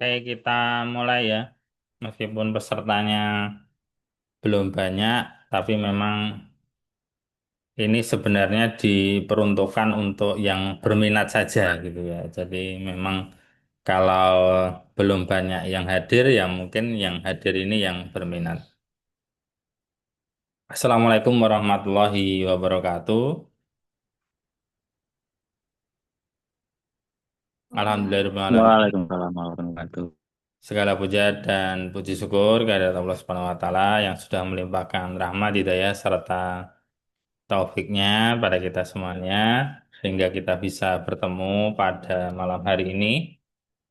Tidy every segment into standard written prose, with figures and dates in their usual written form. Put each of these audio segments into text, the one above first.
Kayak kita mulai ya, meskipun pesertanya belum banyak, tapi memang ini sebenarnya diperuntukkan untuk yang berminat saja gitu ya. Jadi memang kalau belum banyak yang hadir, ya mungkin yang hadir ini yang berminat. Assalamualaikum warahmatullahi wabarakatuh. Alhamdulillahirrahmanirrahim. Waalaikumsalam warahmatullahi wabarakatuh. Segala puja dan puji syukur kehadirat Allah Subhanahu wa taala yang sudah melimpahkan rahmat, hidayah serta taufiknya pada kita semuanya sehingga kita bisa bertemu pada malam hari ini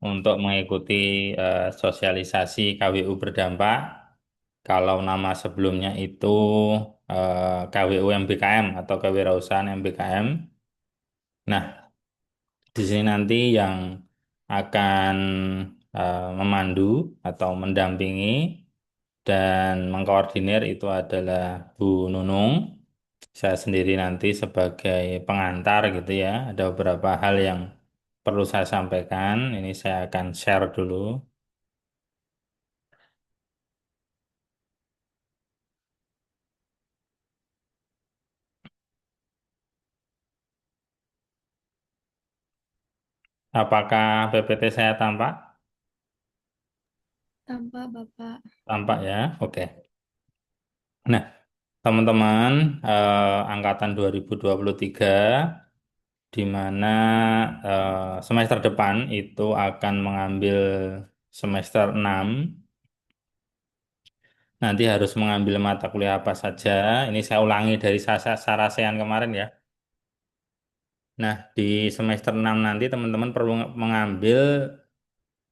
untuk mengikuti sosialisasi KWU berdampak. Kalau nama sebelumnya itu KWU MBKM atau Kewirausahaan MBKM. Nah, di sini nanti yang akan memandu atau mendampingi dan mengkoordinir itu adalah Bu Nunung. Saya sendiri nanti sebagai pengantar gitu ya. Ada beberapa hal yang perlu saya sampaikan. Ini saya akan share dulu. Apakah PPT saya tampak? Tanpa Bapak. Tampak ya. Oke. Nah, teman-teman, angkatan 2023 di mana semester depan itu akan mengambil semester 6. Nanti harus mengambil mata kuliah apa saja. Ini saya ulangi dari Sarasean kemarin ya. Nah, di semester 6 nanti teman-teman perlu mengambil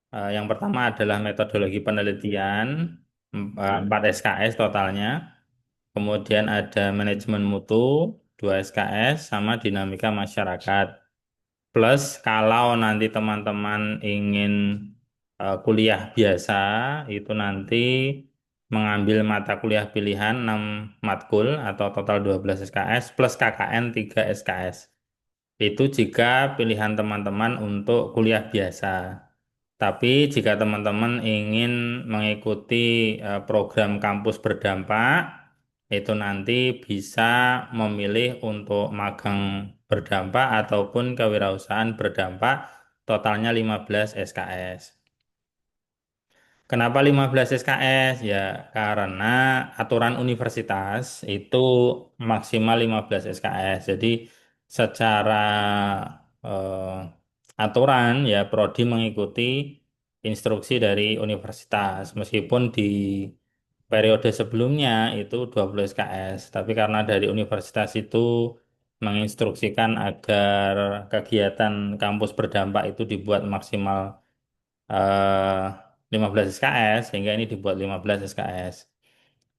yang pertama adalah metodologi penelitian, 4 SKS totalnya. Kemudian ada manajemen mutu, 2 SKS, sama dinamika masyarakat. Plus kalau nanti teman-teman ingin kuliah biasa, itu nanti mengambil mata kuliah pilihan 6 matkul atau total 12 SKS plus KKN 3 SKS. Itu jika pilihan teman-teman untuk kuliah biasa. Tapi jika teman-teman ingin mengikuti program kampus berdampak, itu nanti bisa memilih untuk magang berdampak ataupun kewirausahaan berdampak, totalnya 15 SKS. Kenapa 15 SKS? Ya, karena aturan universitas itu maksimal 15 SKS. Jadi secara aturan ya prodi mengikuti instruksi dari universitas. Meskipun di periode sebelumnya itu 20 SKS, tapi karena dari universitas itu menginstruksikan agar kegiatan kampus berdampak itu dibuat maksimal eh, 15 SKS sehingga ini dibuat 15 SKS.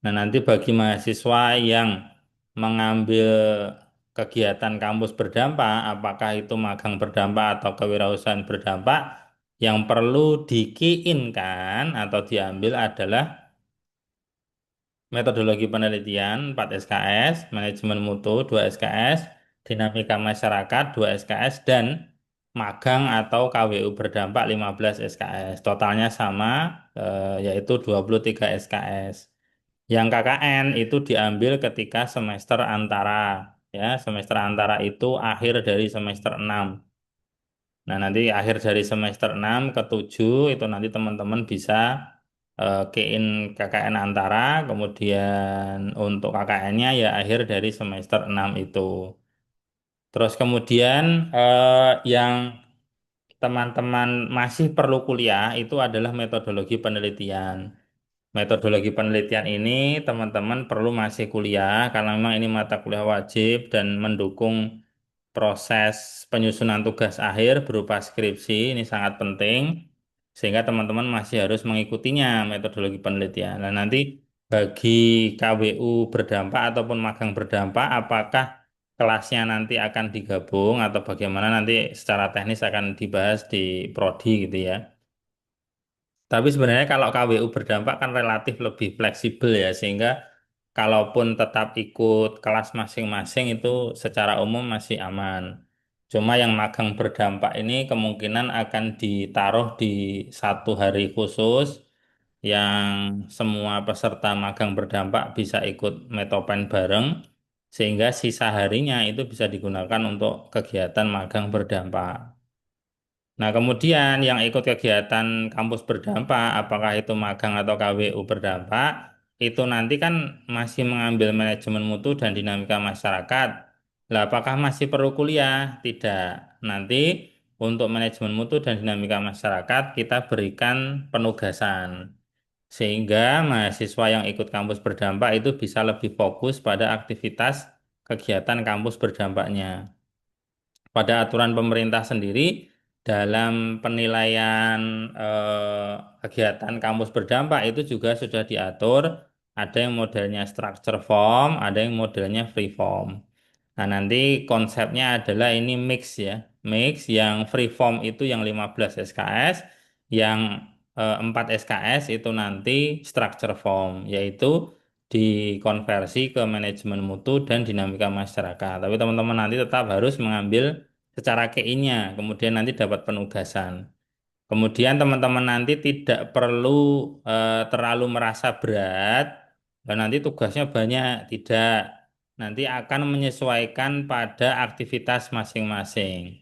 Nah, nanti bagi mahasiswa yang mengambil kegiatan kampus berdampak, apakah itu magang berdampak atau kewirausahaan berdampak, yang perlu dikiinkan atau diambil adalah metodologi penelitian 4 SKS, manajemen mutu 2 SKS, dinamika masyarakat 2 SKS, dan magang atau KWU berdampak 15 SKS. Totalnya sama, yaitu 23 SKS. Yang KKN itu diambil ketika semester antara. Ya, semester antara itu akhir dari semester 6. Nah, nanti akhir dari semester 6 ke 7 itu nanti teman-teman bisa key in KKN antara, kemudian untuk KKN-nya ya akhir dari semester 6 itu. Terus kemudian yang teman-teman masih perlu kuliah itu adalah metodologi penelitian. Metodologi penelitian ini teman-teman perlu masih kuliah karena memang ini mata kuliah wajib dan mendukung proses penyusunan tugas akhir berupa skripsi ini sangat penting sehingga teman-teman masih harus mengikutinya metodologi penelitian. Nah, nanti bagi KWU berdampak ataupun magang berdampak apakah kelasnya nanti akan digabung atau bagaimana nanti secara teknis akan dibahas di prodi gitu ya. Tapi sebenarnya kalau KWU berdampak kan relatif lebih fleksibel ya, sehingga kalaupun tetap ikut kelas masing-masing itu secara umum masih aman. Cuma yang magang berdampak ini kemungkinan akan ditaruh di satu hari khusus yang semua peserta magang berdampak bisa ikut metopen bareng, sehingga sisa harinya itu bisa digunakan untuk kegiatan magang berdampak. Nah, kemudian yang ikut kegiatan kampus berdampak, apakah itu magang atau KWU berdampak, itu nanti kan masih mengambil manajemen mutu dan dinamika masyarakat. Lah, apakah masih perlu kuliah? Tidak. Nanti untuk manajemen mutu dan dinamika masyarakat kita berikan penugasan. Sehingga mahasiswa yang ikut kampus berdampak itu bisa lebih fokus pada aktivitas kegiatan kampus berdampaknya. Pada aturan pemerintah sendiri, dalam penilaian kegiatan kampus berdampak itu juga sudah diatur, ada yang modelnya structure form, ada yang modelnya free form. Nah, nanti konsepnya adalah ini mix ya. Mix yang free form itu yang 15 SKS, yang 4 SKS itu nanti structure form, yaitu dikonversi ke manajemen mutu dan dinamika masyarakat. Tapi teman-teman nanti tetap harus mengambil secara KI-nya, kemudian nanti dapat penugasan. Kemudian teman-teman nanti tidak perlu terlalu merasa berat, dan nanti tugasnya banyak, tidak. Nanti akan menyesuaikan pada aktivitas masing-masing.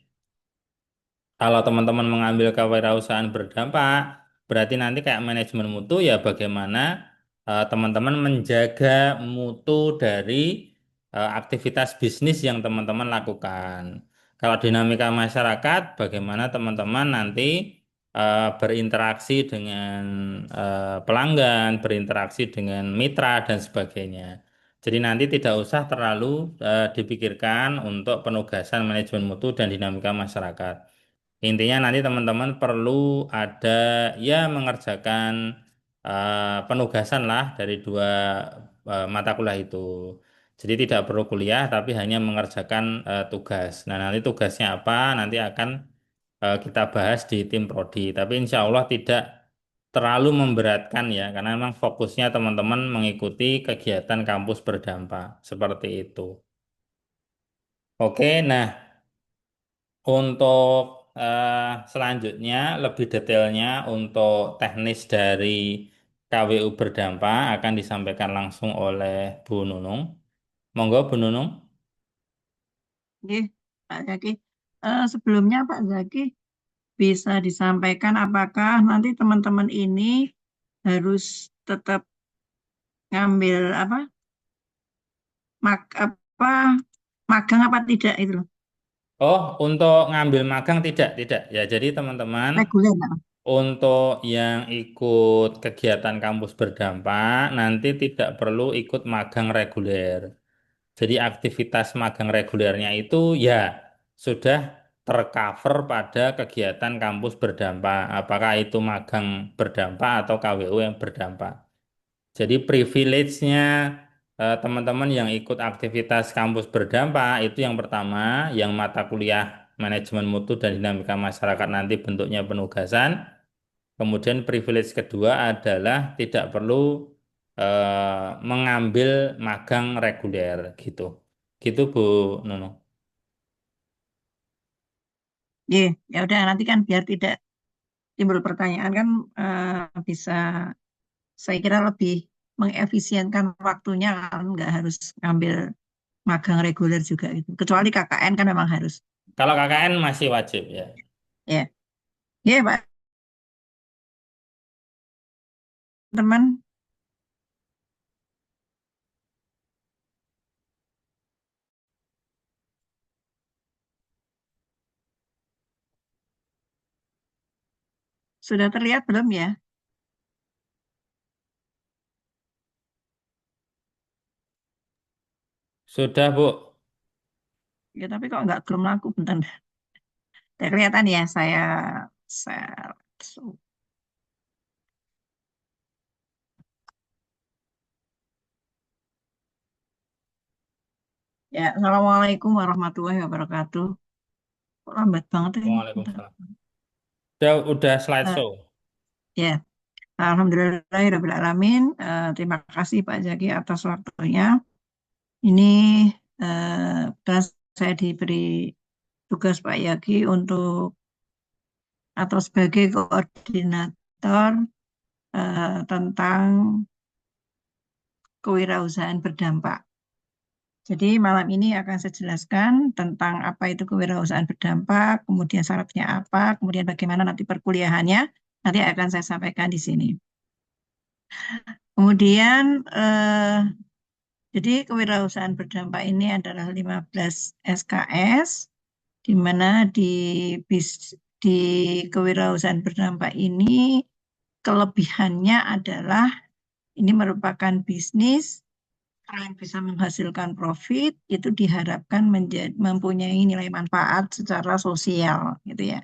Kalau teman-teman mengambil kewirausahaan berdampak, berarti nanti kayak manajemen mutu ya bagaimana teman-teman menjaga mutu dari aktivitas bisnis yang teman-teman lakukan. Kalau dinamika masyarakat, bagaimana teman-teman nanti berinteraksi dengan pelanggan, berinteraksi dengan mitra dan sebagainya. Jadi nanti tidak usah terlalu dipikirkan untuk penugasan manajemen mutu dan dinamika masyarakat. Intinya nanti teman-teman perlu ada ya mengerjakan penugasan lah dari dua mata kuliah itu. Jadi tidak perlu kuliah tapi hanya mengerjakan tugas. Nah, nanti tugasnya apa nanti akan kita bahas di tim prodi. Tapi insya Allah tidak terlalu memberatkan ya karena memang fokusnya teman-teman mengikuti kegiatan kampus berdampak seperti itu. Oke, nah. Untuk selanjutnya, lebih detailnya untuk teknis dari KWU berdampak akan disampaikan langsung oleh Bu Nunung. Monggo Bu Nunung. Oke, Pak Zaki. Sebelumnya Pak Zaki bisa disampaikan apakah nanti teman-teman ini harus tetap ngambil apa, apa magang apa tidak itu loh, Oh, untuk ngambil magang tidak, tidak. Ya, jadi teman-teman reguler Pak. untuk yang ikut kegiatan kampus berdampak nanti tidak perlu ikut magang reguler. Jadi aktivitas magang regulernya itu ya sudah tercover pada kegiatan kampus berdampak. Apakah itu magang berdampak atau KWU yang berdampak. Jadi privilege-nya teman-teman yang ikut aktivitas kampus berdampak itu yang pertama, yang mata kuliah manajemen mutu dan dinamika masyarakat nanti bentuknya penugasan. Kemudian privilege kedua adalah tidak perlu mengambil magang reguler gitu. Gitu Bu Nono. Iya, ya udah nanti kan biar tidak timbul pertanyaan kan, bisa saya kira lebih mengefisienkan waktunya kan nggak harus ngambil magang reguler juga gitu. Kecuali KKN kan memang harus. Kalau KKN masih wajib ya. Ya, ya Pak teman, sudah terlihat belum ya? Sudah Bu. Ya tapi kok nggak belum laku bentar. Tidak kelihatan ya saya ya. Assalamualaikum warahmatullahi wabarakatuh. Kok lambat banget ini? Bentar. Waalaikumsalam. Udah Eh, slideshow. ya, Alhamdulillahirrahmanirrahim. Terima kasih Pak Zaki atas waktunya. Ini benar saya diberi tugas Pak Yagi untuk atau sebagai koordinator tentang kewirausahaan berdampak. Jadi malam ini akan saya jelaskan tentang apa itu kewirausahaan berdampak, kemudian syaratnya apa, kemudian bagaimana nanti perkuliahannya, nanti akan saya sampaikan di sini. Kemudian, jadi kewirausahaan berdampak ini adalah 15 SKS, di mana di kewirausahaan berdampak ini kelebihannya adalah ini merupakan bisnis yang bisa menghasilkan profit, itu diharapkan mempunyai nilai manfaat secara sosial, gitu ya.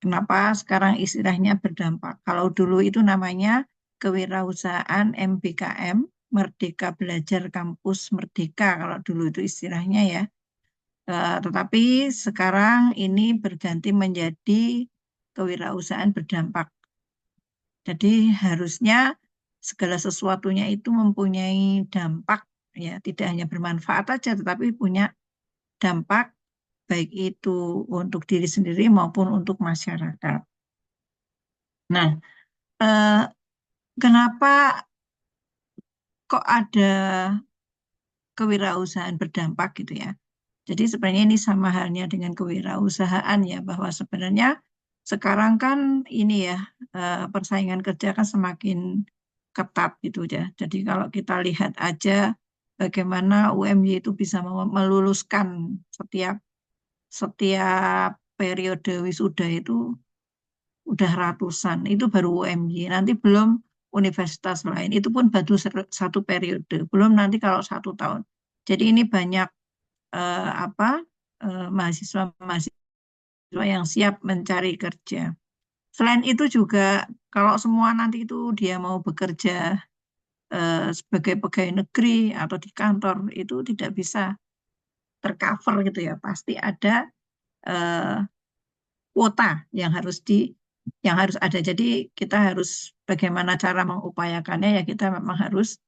Kenapa sekarang istilahnya berdampak? Kalau dulu itu namanya kewirausahaan MBKM, Merdeka Belajar Kampus Merdeka, kalau dulu itu istilahnya ya. Tetapi sekarang ini berganti menjadi kewirausahaan berdampak. Jadi harusnya segala sesuatunya itu mempunyai dampak, ya, tidak hanya bermanfaat saja, tetapi punya dampak baik itu untuk diri sendiri maupun untuk masyarakat. Nah, eh, kenapa kok ada kewirausahaan berdampak gitu ya? Jadi sebenarnya ini sama halnya dengan kewirausahaan ya, bahwa sebenarnya sekarang kan ini ya, persaingan kerja kan semakin ketat gitu ya. Jadi kalau kita lihat aja bagaimana UMY itu bisa meluluskan setiap setiap periode wisuda itu udah ratusan, itu baru UMY. Nanti belum universitas lain, itu pun baru satu periode, belum nanti kalau 1 tahun. Jadi ini banyak apa mahasiswa-mahasiswa yang siap mencari kerja. Selain itu juga kalau semua nanti itu dia mau bekerja sebagai pegawai negeri atau di kantor itu tidak bisa tercover gitu ya. Pasti ada eh, kuota yang harus ada. Jadi kita harus bagaimana cara mengupayakannya ya kita memang harus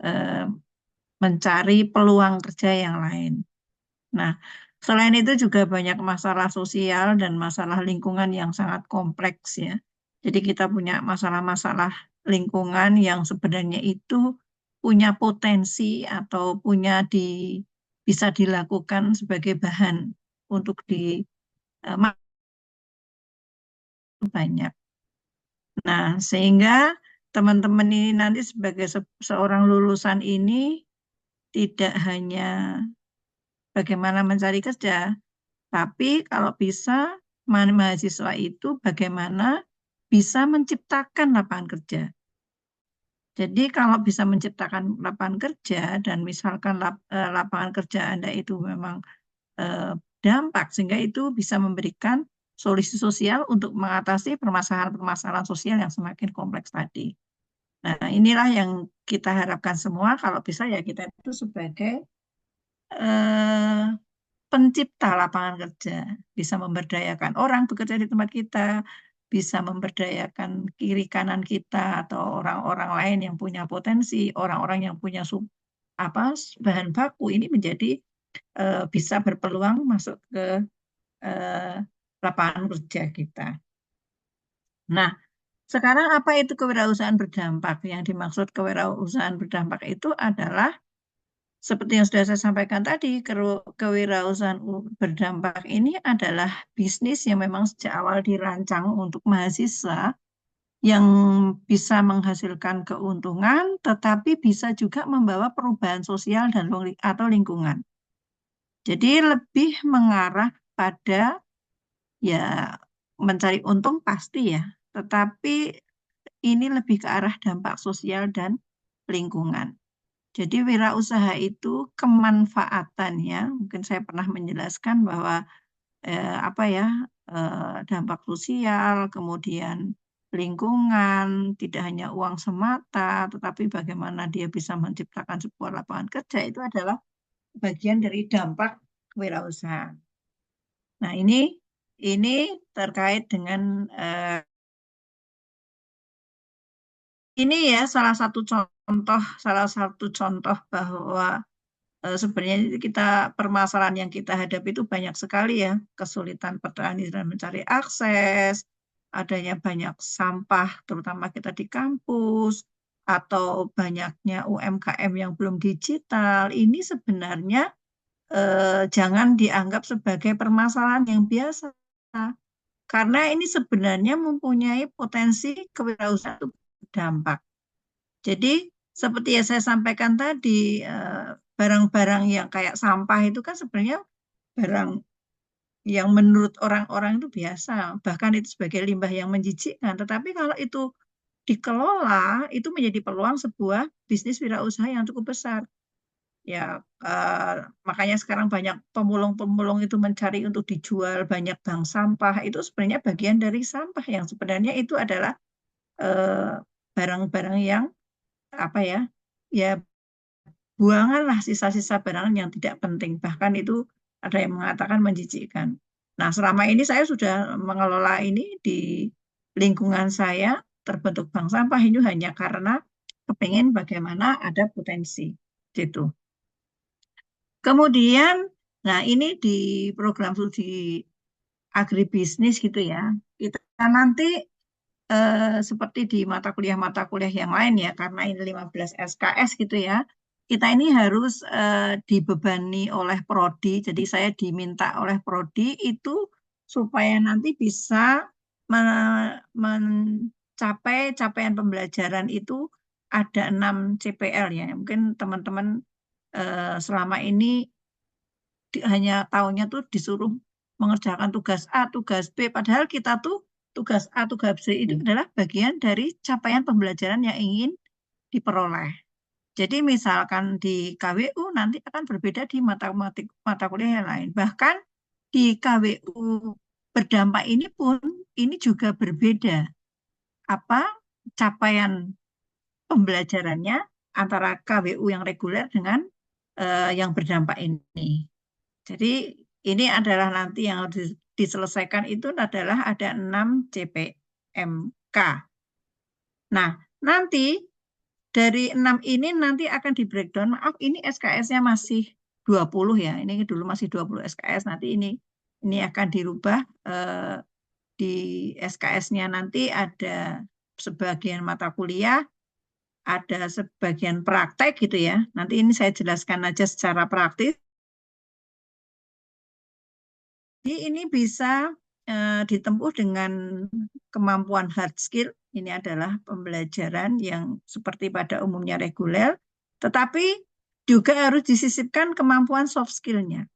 eh, mencari peluang kerja yang lain. Nah, selain itu juga banyak masalah sosial dan masalah lingkungan yang sangat kompleks ya. Jadi kita punya masalah-masalah lingkungan yang sebenarnya itu punya potensi atau bisa dilakukan sebagai bahan untuk banyak. Nah, sehingga teman-teman ini nanti sebagai seorang lulusan ini tidak hanya bagaimana mencari kerja, tapi kalau bisa mahasiswa itu bagaimana bisa menciptakan lapangan kerja. Jadi kalau bisa menciptakan lapangan kerja dan misalkan lapangan kerja Anda itu memang eh, dampak sehingga itu bisa memberikan solusi sosial untuk mengatasi permasalahan-permasalahan sosial yang semakin kompleks tadi. Nah, inilah yang kita harapkan semua kalau bisa ya kita itu sebagai eh, pencipta lapangan kerja, bisa memberdayakan orang bekerja di tempat kita, bisa memberdayakan kiri kanan kita atau orang-orang lain yang punya potensi, orang-orang yang punya apa bahan baku ini menjadi bisa berpeluang masuk ke eh, lapangan kerja kita. Nah, sekarang apa itu kewirausahaan berdampak? Yang dimaksud kewirausahaan berdampak itu adalah seperti yang sudah saya sampaikan tadi, kewirausahaan berdampak ini adalah bisnis yang memang sejak awal dirancang untuk mahasiswa yang bisa menghasilkan keuntungan, tetapi bisa juga membawa perubahan sosial dan atau lingkungan. Jadi lebih mengarah pada ya mencari untung pasti ya, tetapi ini lebih ke arah dampak sosial dan lingkungan. Jadi wirausaha itu kemanfaatannya, mungkin saya pernah menjelaskan bahwa apa ya dampak sosial, kemudian lingkungan, tidak hanya uang semata, tetapi bagaimana dia bisa menciptakan sebuah lapangan kerja itu adalah bagian dari dampak wirausaha. Nah ini terkait dengan ini ya salah satu contoh bahwa sebenarnya kita permasalahan yang kita hadapi itu banyak sekali ya, kesulitan petani dalam mencari akses, adanya banyak sampah, terutama kita di kampus, atau banyaknya UMKM yang belum digital. Ini sebenarnya jangan dianggap sebagai permasalahan yang biasa, karena ini sebenarnya mempunyai potensi kewirausahaan itu berdampak. Jadi seperti yang saya sampaikan tadi, barang-barang yang kayak sampah itu kan sebenarnya barang yang menurut orang-orang itu biasa, bahkan itu sebagai limbah yang menjijikkan. Tetapi kalau itu dikelola, itu menjadi peluang sebuah bisnis wirausaha yang cukup besar. Ya, makanya sekarang banyak pemulung-pemulung itu mencari untuk dijual banyak bank sampah. Itu sebenarnya bagian dari sampah yang sebenarnya itu adalah eh, barang-barang yang apa ya, ya buangan lah sisa-sisa barang yang tidak penting. Bahkan itu ada yang mengatakan menjijikkan. Nah, selama ini saya sudah mengelola ini di lingkungan saya, terbentuk bank sampah ini hanya karena kepingin bagaimana ada potensi gitu. Kemudian, nah ini di program studi agribisnis gitu ya. Kita nanti seperti di mata kuliah yang lain ya, karena ini 15 SKS gitu ya. Kita ini harus dibebani oleh prodi, jadi saya diminta oleh prodi itu supaya nanti bisa mencapai capaian pembelajaran itu ada 6 CPL ya. Mungkin teman-teman selama ini hanya tahunya tuh disuruh mengerjakan tugas A, tugas B, padahal kita tuh tugas A, tugas B itu adalah bagian dari capaian pembelajaran yang ingin diperoleh. Jadi misalkan di KWU nanti akan berbeda di mata kuliah yang lain. Bahkan di KWU berdampak ini pun ini juga berbeda apa capaian pembelajarannya antara KWU yang reguler dengan yang berdampak ini. Jadi ini adalah nanti yang harus diselesaikan itu adalah ada 6 CPMK. Nah, nanti dari 6 ini nanti akan di breakdown. Maaf, ini SKS-nya masih 20 ya. Ini dulu masih 20 SKS. Nanti ini akan dirubah di SKS-nya nanti ada sebagian mata kuliah, ada sebagian praktek gitu ya. Nanti ini saya jelaskan aja secara praktis. Jadi ini bisa ditempuh dengan kemampuan hard skill. Ini adalah pembelajaran yang seperti pada umumnya reguler, tetapi juga harus disisipkan kemampuan soft skill-nya.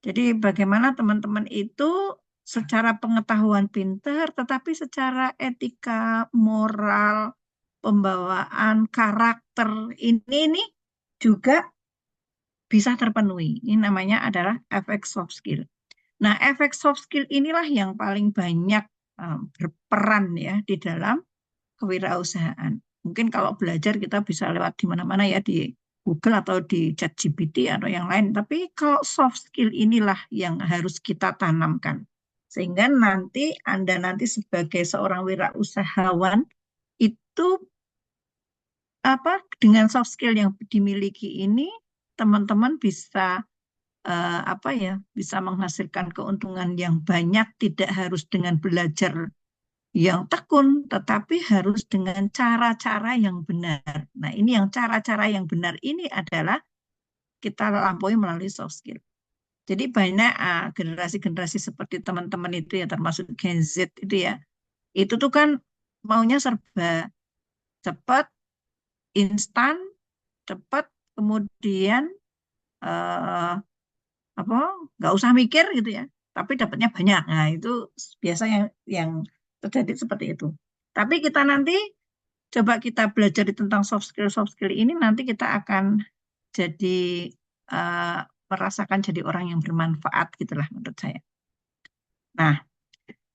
Jadi bagaimana teman-teman itu secara pengetahuan pintar, tetapi secara etika, moral, pembawaan, karakter ini juga bisa terpenuhi. Ini namanya adalah efek soft skill. Nah, efek soft skill inilah yang paling banyak berperan ya di dalam kewirausahaan. Mungkin kalau belajar kita bisa lewat di mana-mana ya di Google atau di ChatGPT atau yang lain. Tapi kalau soft skill inilah yang harus kita tanamkan. Sehingga nanti sebagai seorang wirausahawan itu apa dengan soft skill yang dimiliki ini teman-teman bisa apa ya bisa menghasilkan keuntungan yang banyak tidak harus dengan belajar yang tekun tetapi harus dengan cara-cara yang benar. Nah, ini yang cara-cara yang benar ini adalah kita lampaui melalui soft skill. Jadi banyak generasi-generasi seperti teman-teman itu ya termasuk Gen Z itu ya. Itu tuh kan maunya serba cepat, instan, cepat, kemudian eh, apa nggak usah mikir gitu ya tapi dapatnya banyak nah itu biasanya yang terjadi seperti itu tapi kita nanti coba kita belajar tentang soft skill ini nanti kita akan jadi eh, merasakan jadi orang yang bermanfaat gitulah menurut saya. Nah,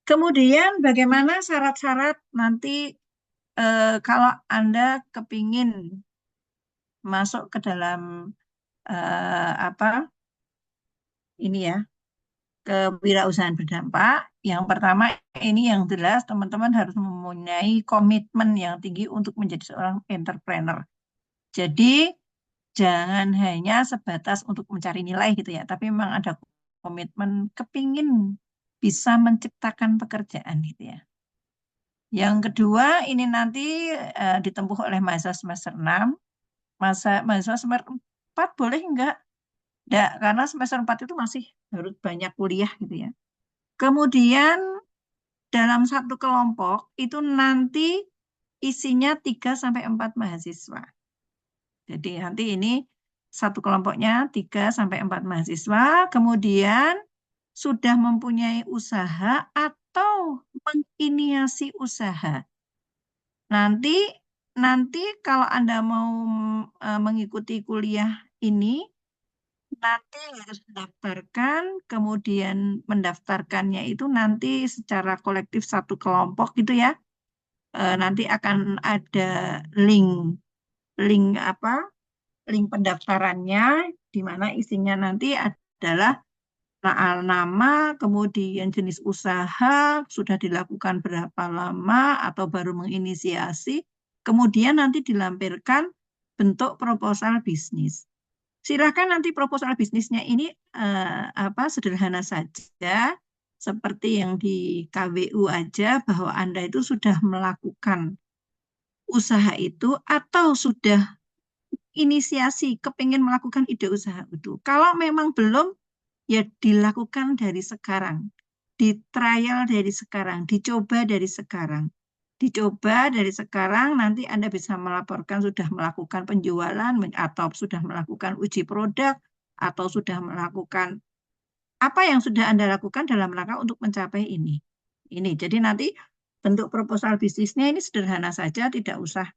kemudian bagaimana syarat-syarat nanti kalau Anda kepingin masuk ke dalam apa ini ya kewirausahaan berdampak. Yang pertama ini yang jelas teman-teman harus mempunyai komitmen yang tinggi untuk menjadi seorang entrepreneur. Jadi Jangan hanya sebatas untuk mencari nilai gitu ya, tapi memang ada komitmen kepingin bisa menciptakan pekerjaan gitu ya. Yang kedua, ini nanti ditempuh oleh mahasiswa semester 6. Mahasiswa semester 4 boleh enggak? Enggak, karena semester 4 itu masih harus banyak kuliah gitu ya. Kemudian dalam satu kelompok itu nanti isinya 3 sampai 4 mahasiswa. Jadi nanti ini satu kelompoknya 3 sampai 4 mahasiswa, kemudian sudah mempunyai usaha atau menginiasi usaha. Nanti nanti kalau Anda mau mengikuti kuliah ini, nanti harus mendaftarkan, kemudian mendaftarkannya itu nanti secara kolektif satu kelompok gitu ya. Nanti akan ada link link apa? Link pendaftarannya di mana isinya nanti adalah nama, kemudian jenis usaha, sudah dilakukan berapa lama atau baru menginisiasi, kemudian nanti dilampirkan bentuk proposal bisnis. Silakan nanti proposal bisnisnya ini sederhana saja, seperti yang di KWU aja bahwa Anda itu sudah melakukan usaha itu atau sudah inisiasi kepingin melakukan ide usaha itu. Kalau memang belum, ya dilakukan dari sekarang, di trial dari sekarang, dicoba dari sekarang. Dicoba dari sekarang, nanti Anda bisa melaporkan sudah melakukan penjualan atau sudah melakukan uji produk atau sudah melakukan apa yang sudah Anda lakukan dalam rangka untuk mencapai ini. Ini, jadi nanti bentuk proposal bisnisnya ini sederhana saja, tidak usah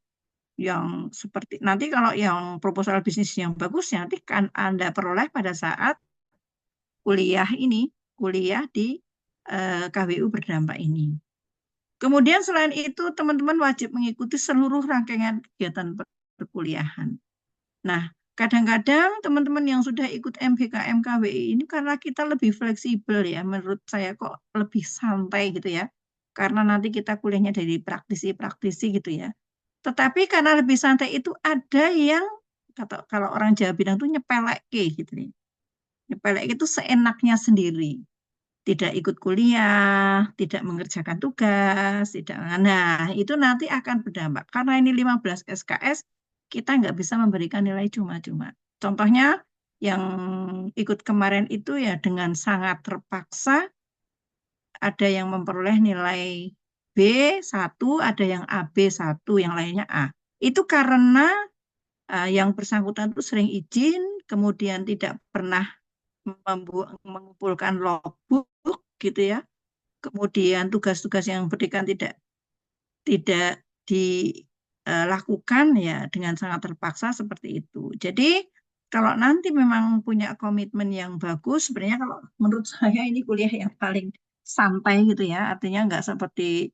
yang seperti nanti kalau yang proposal bisnis yang bagus nanti kan Anda peroleh pada saat kuliah ini, kuliah di KWU berdampak ini. Kemudian selain itu, teman-teman wajib mengikuti seluruh rangkaian kegiatan perkuliahan. Nah, kadang-kadang teman-teman yang sudah ikut MBKM KWI ini karena kita lebih fleksibel ya, menurut saya kok lebih santai gitu ya. Karena nanti kita kuliahnya dari praktisi-praktisi gitu ya. Tetapi karena lebih santai itu ada yang kalau orang Jawa bilang tuh nyepelek gitu nih. Nyepelek itu seenaknya sendiri, tidak ikut kuliah, tidak mengerjakan tugas, tidak. Nah, itu nanti akan berdampak. Karena ini 15 SKS, kita nggak bisa memberikan nilai cuma-cuma. Contohnya yang ikut kemarin itu ya dengan sangat terpaksa, ada yang memperoleh nilai B1, ada yang AB1, yang lainnya A. Itu karena yang bersangkutan itu sering izin, kemudian tidak pernah mengumpulkan logbook gitu ya. Kemudian tugas-tugas yang berikan tidak dilakukan ya dengan sangat terpaksa seperti itu. Jadi kalau nanti memang punya komitmen yang bagus, sebenarnya kalau menurut saya ini kuliah yang paling santai gitu ya, artinya nggak seperti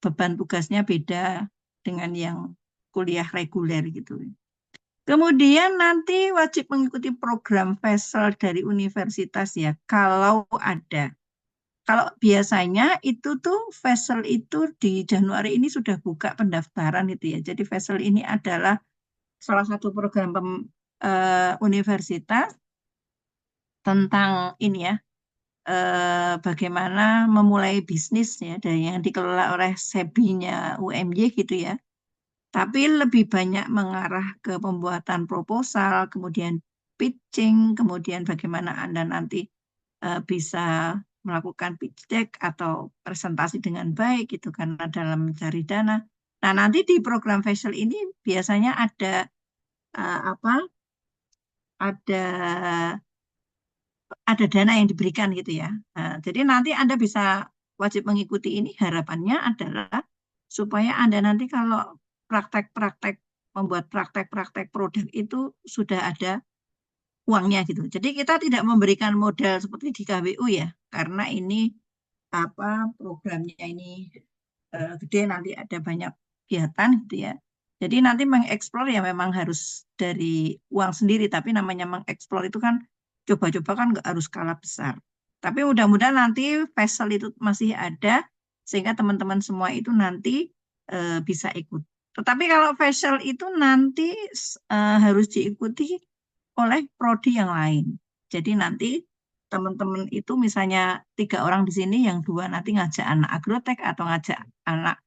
beban tugasnya beda dengan yang kuliah reguler gitu. Kemudian nanti wajib mengikuti program PESEL dari universitas ya, kalau ada. Kalau biasanya itu tuh Vesel itu di Januari ini sudah buka pendaftaran itu ya. Jadi Vesel ini adalah salah satu program universitas tentang ini ya, bagaimana memulai bisnis ya, dari yang dikelola oleh SEBI-nya UMY gitu ya. Tapi lebih banyak mengarah ke pembuatan proposal, kemudian pitching, kemudian bagaimana Anda nanti bisa melakukan pitch deck atau presentasi dengan baik gitu karena dalam mencari dana. Nah, nanti di program facial ini biasanya ada apa? Ada dana yang diberikan gitu ya. Nah, jadi nanti Anda bisa wajib mengikuti ini. Harapannya adalah supaya Anda nanti kalau praktek-praktek membuat praktek-praktek produk itu sudah ada uangnya gitu. Jadi kita tidak memberikan modal seperti di KWU ya, karena ini programnya ini gede nanti ada banyak kegiatan gitu ya. Jadi nanti mengeksplor ya memang harus dari uang sendiri, tapi namanya mengeksplor itu kan coba-coba kan nggak harus skala besar. Tapi mudah-mudahan nanti PESEL itu masih ada sehingga teman-teman semua itu nanti bisa ikut. Tetapi kalau facial itu nanti harus diikuti oleh prodi yang lain. Jadi nanti teman-teman itu misalnya 3 orang di sini, yang 2 nanti ngajak anak agrotek atau ngajak anak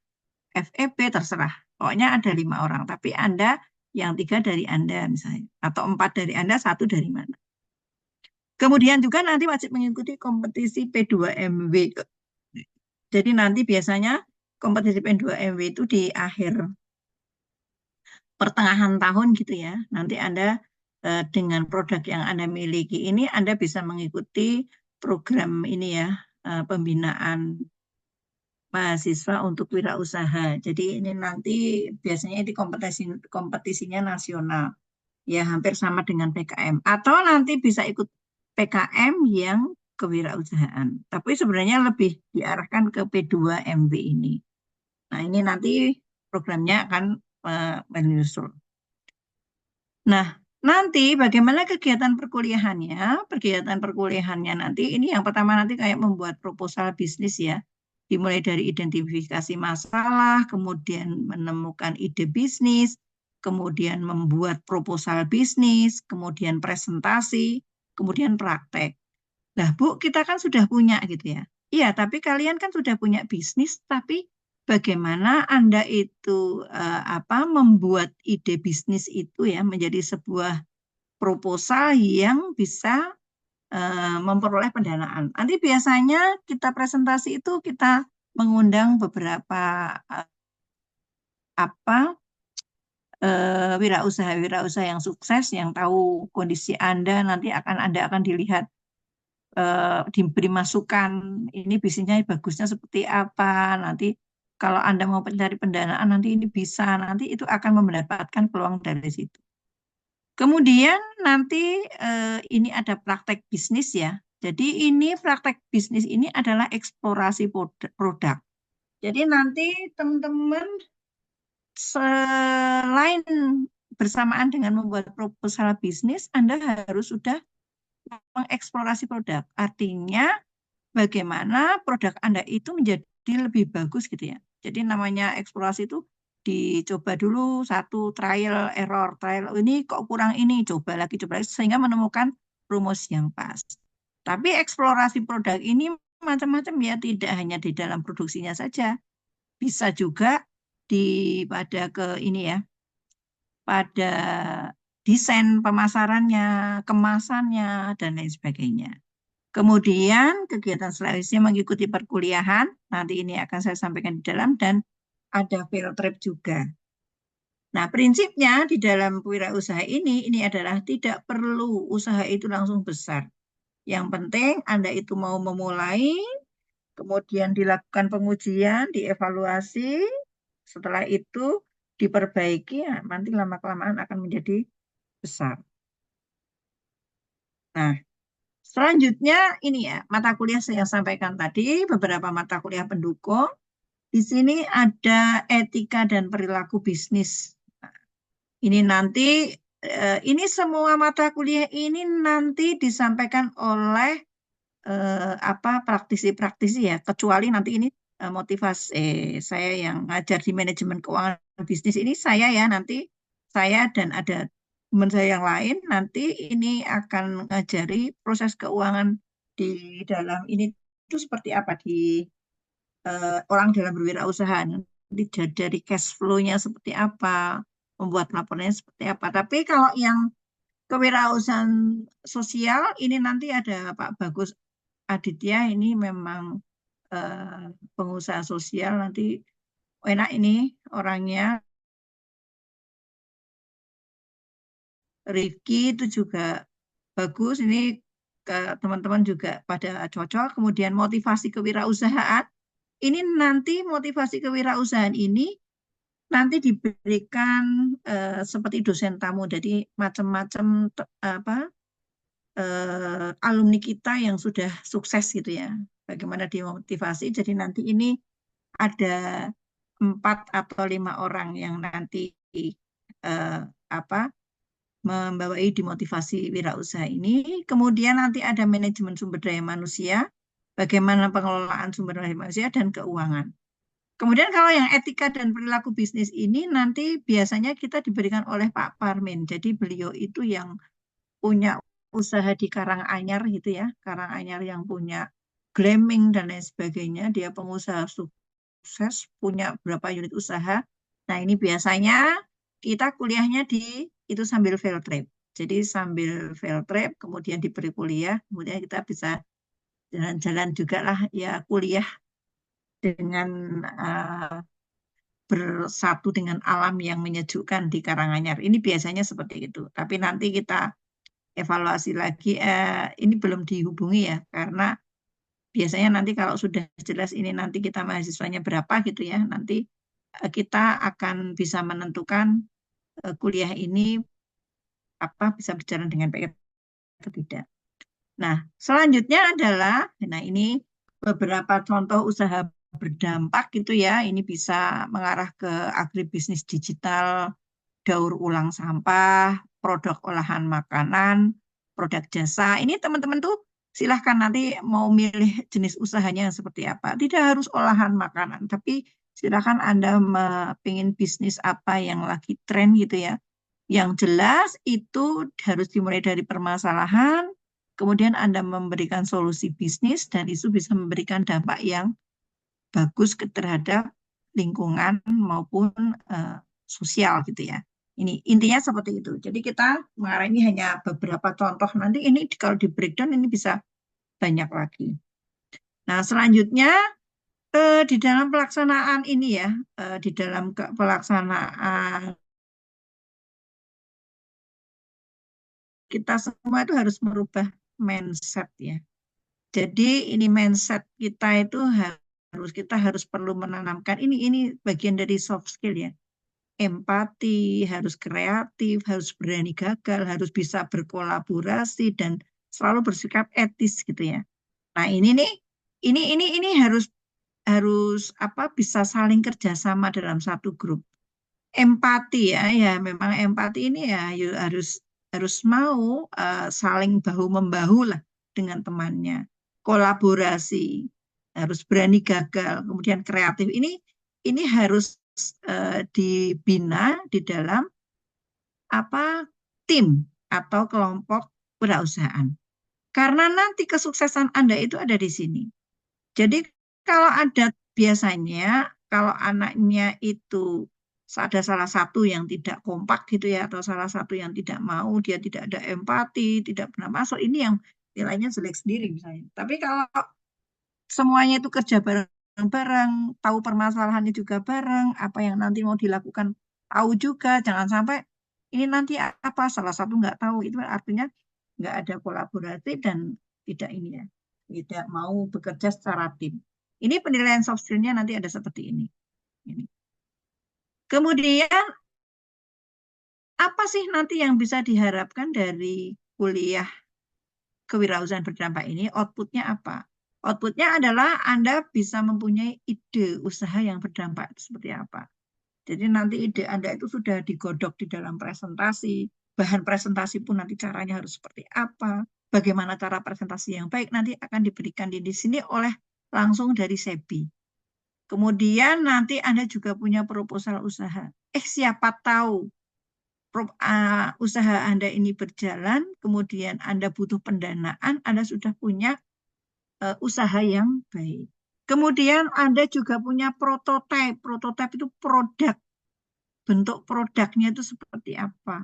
FEB, terserah. Pokoknya ada 5 orang, tapi Anda yang 3 dari Anda misalnya, atau 4 dari Anda, 1 dari mana. Kemudian juga nanti wajib mengikuti kompetisi P2MW. Jadi nanti biasanya kompetisi P2MW itu di akhir pertengahan tahun gitu ya. Nanti Anda dengan produk yang Anda miliki ini, Anda bisa mengikuti program ini ya, pembinaan mahasiswa untuk wirausaha. Jadi ini nanti biasanya di kompetisinya nasional, ya hampir sama dengan PKM. Atau nanti bisa ikut PKM yang kewirausahaan. Tapi sebenarnya lebih diarahkan ke P2MW ini. Nah ini nanti programnya akan menyusul. Nah, nanti bagaimana kegiatan perkuliahannya? Kegiatan perkuliahannya nanti ini yang pertama nanti kayak membuat proposal bisnis ya. Dimulai dari identifikasi masalah, kemudian menemukan ide bisnis, kemudian membuat proposal bisnis, kemudian presentasi, kemudian praktek. Nah, Bu, kita kan sudah punya gitu ya. Iya, tapi kalian kan sudah punya bisnis, tapi bagaimana Anda itu membuat ide bisnis itu ya menjadi sebuah proposal yang bisa memperoleh pendanaan. Nanti biasanya kita presentasi itu kita mengundang beberapa eh, apa wirausaha-wirausaha yang sukses, yang tahu kondisi Anda, nanti Anda akan dilihat, diberi masukan, ini bisnisnya bagusnya seperti apa, nanti kalau Anda mau mencari pendanaan nanti ini bisa, nanti itu akan mendapatkan peluang dari situ. Kemudian nanti ini ada praktek bisnis ya. Jadi ini praktek bisnis ini adalah eksplorasi produk. Jadi nanti teman-teman selain bersamaan dengan membuat proposal bisnis, Anda harus sudah mengeksplorasi produk. Artinya bagaimana produk Anda itu menjadi lebih bagus gitu ya. Jadi namanya eksplorasi itu dicoba dulu, satu trial error, trial ini kok kurang ini, coba lagi sehingga menemukan rumus yang pas. Tapi eksplorasi produk ini macam-macam ya, tidak hanya di dalam produksinya saja, bisa juga pada ke ini ya, pada desain pemasarannya, kemasannya dan lain sebagainya. Kemudian kegiatan selanjutnya mengikuti perkuliahan, nanti ini akan saya sampaikan di dalam, dan ada field trip juga. Nah, prinsipnya di dalam wirausaha ini adalah tidak perlu usaha itu langsung besar. Yang penting Anda itu mau memulai, kemudian dilakukan pengujian, dievaluasi, setelah itu diperbaiki, ya, nanti lama-kelamaan akan menjadi besar. Nah, selanjutnya ini ya, mata kuliah saya sampaikan tadi, beberapa mata kuliah pendukung. Di sini ada etika dan perilaku bisnis. Ini nanti, ini semua mata kuliah ini nanti disampaikan oleh praktisi-praktisi ya, kecuali nanti ini motivasi saya yang ngajar di manajemen keuangan bisnis ini, saya ya nanti, saya dan ada teman saya yang lain nanti ini akan ngajari proses keuangan di dalam ini itu seperti apa di orang dalam berwirausaha. Nanti dari cash flow-nya seperti apa, membuat laporannya seperti apa. Tapi kalau yang kewirausahaan sosial ini nanti ada Pak Bagus Aditya, ini memang pengusaha sosial, nanti enak ini orangnya. Rifki itu juga bagus, ini ke teman-teman juga pada cocok. Kemudian motivasi kewirausahaan, ini nanti motivasi kewirausahaan ini nanti diberikan seperti dosen tamu, jadi macam-macam alumni kita yang sudah sukses gitu ya. Bagaimana dimotivasi? Jadi nanti ini ada 4 atau 5 orang yang nanti eh, apa membawai dimotivasi wirausaha ini. Kemudian nanti ada manajemen sumber daya manusia, bagaimana pengelolaan sumber daya manusia dan keuangan. Kemudian kalau yang etika dan perilaku bisnis ini nanti biasanya kita diberikan oleh Pak Parmin. Jadi beliau itu yang punya usaha di Karanganyar gitu ya. Karanganyar yang punya glamping dan lain sebagainya. Dia pengusaha sukses, punya berapa unit usaha. Nah ini biasanya kita kuliahnya di itu sambil field trip. Jadi sambil field trip, kemudian diberi kuliah, kemudian kita bisa jalan-jalan juga lah ya kuliah dengan bersatu dengan alam yang menyejukkan di Karanganyar. Ini biasanya seperti itu. Tapi nanti kita evaluasi lagi. Ini belum dihubungi ya, karena biasanya nanti kalau sudah jelas ini nanti kita mahasiswanya berapa gitu ya, nanti kita akan bisa menentukan kuliah ini apa bisa berjalan dengan baik atau tidak. Nah, selanjutnya adalah, nah ini beberapa contoh usaha berdampak gitu ya. Ini bisa mengarah ke agribisnis digital, daur ulang sampah, produk olahan makanan, produk jasa. Ini teman-teman tuh silahkan nanti mau milih jenis usahanya seperti apa. Tidak harus olahan makanan, tapi silahkan Anda pengen bisnis apa yang lagi tren gitu ya. Yang jelas itu harus dimulai dari permasalahan, kemudian Anda memberikan solusi bisnis, dan itu bisa memberikan dampak yang bagus terhadap lingkungan maupun sosial gitu ya. Ini intinya seperti itu. Jadi kita mengarah ini hanya beberapa contoh. Nanti ini kalau di breakdown ini bisa banyak lagi. Nah, selanjutnya di dalam pelaksanaan ini ya, di dalam pelaksanaan kita semua itu harus merubah mindset ya. Jadi ini mindset kita itu kita harus perlu menanamkan ini bagian dari soft skill ya. Empati, harus kreatif, harus berani gagal, harus bisa berkolaborasi dan selalu bersikap etis gitu ya. Nah, ini nih ini harus harus apa bisa saling kerjasama dalam satu grup. Empati ya, ya memang empati ini ya harus harus mau saling bahu membahu lah dengan temannya. Kolaborasi, harus berani gagal, kemudian kreatif. Ini harus dibina di dalam apa tim atau kelompok perusahaan. Karena nanti kesuksesan Anda itu ada di sini. Jadi kalau ada biasanya kalau anaknya itu ada salah satu yang tidak kompak gitu ya, atau salah satu yang tidak mau, dia tidak ada empati, tidak pernah masuk, ini yang nilainya jelek sendiri misalnya. Tapi kalau semuanya itu kerja bareng-bareng, tahu permasalahannya juga bareng, apa yang nanti mau dilakukan tahu juga, jangan sampai ini nanti apa salah satu nggak tahu, itu artinya nggak ada kolaborasi dan tidak ini ya, tidak mau bekerja secara tim. Ini penilaian soft skill-nya nanti ada seperti ini. Ini. Kemudian apa sih nanti yang bisa diharapkan dari kuliah kewirausahaan berdampak ini? Outputnya apa? Outputnya adalah Anda bisa mempunyai ide usaha yang berdampak itu seperti apa. Jadi nanti ide Anda itu sudah digodok di dalam presentasi, bahan presentasi pun nanti caranya harus seperti apa, bagaimana cara presentasi yang baik nanti akan diberikan di sini oleh langsung dari SEBI. Kemudian nanti Anda juga punya proposal usaha. Siapa tahu usaha Anda ini berjalan, kemudian Anda butuh pendanaan, Anda sudah punya usaha yang baik. Kemudian Anda juga punya prototipe. Prototipe itu produk. Bentuk produknya itu seperti apa.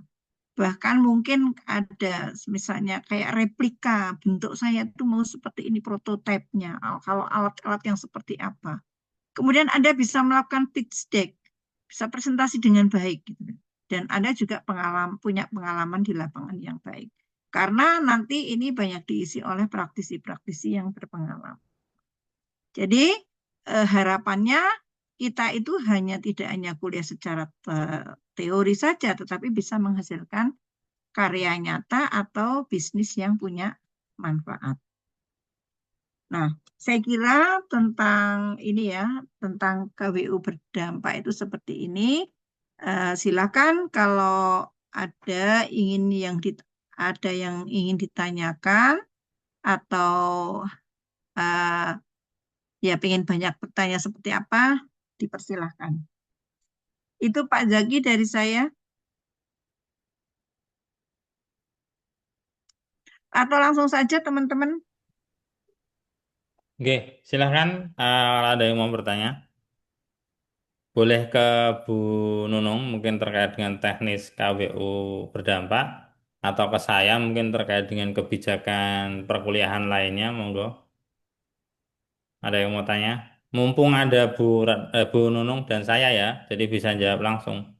Bahkan mungkin ada misalnya kayak replika. Bentuk saya itu mau seperti ini prototipenya. Kalau alat-alat yang seperti apa. Kemudian Anda bisa melakukan pitch deck. Bisa presentasi dengan baik. Gitu. Dan Anda juga punya pengalaman di lapangan yang baik. Karena nanti ini banyak diisi oleh praktisi-praktisi yang berpengalaman. Jadi harapannya kita itu tidak hanya kuliah secara teori saja, tetapi bisa menghasilkan karya nyata atau bisnis yang punya manfaat. Nah, saya kira tentang ini ya, tentang KWU berdampak itu seperti ini. Silakan kalau ada ada yang ingin ditanyakan atau uh, ya pengen banyak bertanya seperti apa, dipersilahkan. Itu Pak Zaki dari saya. Atau langsung saja teman-teman. Oke, silahkan kalau ada yang mau bertanya. Boleh ke Bu Nunung mungkin terkait dengan teknis KWU berdampak atau ke saya mungkin terkait dengan kebijakan perkuliahan lainnya, monggo. Ada yang mau tanya? Mumpung ada Bu Nunung dan saya ya, jadi bisa jawab langsung.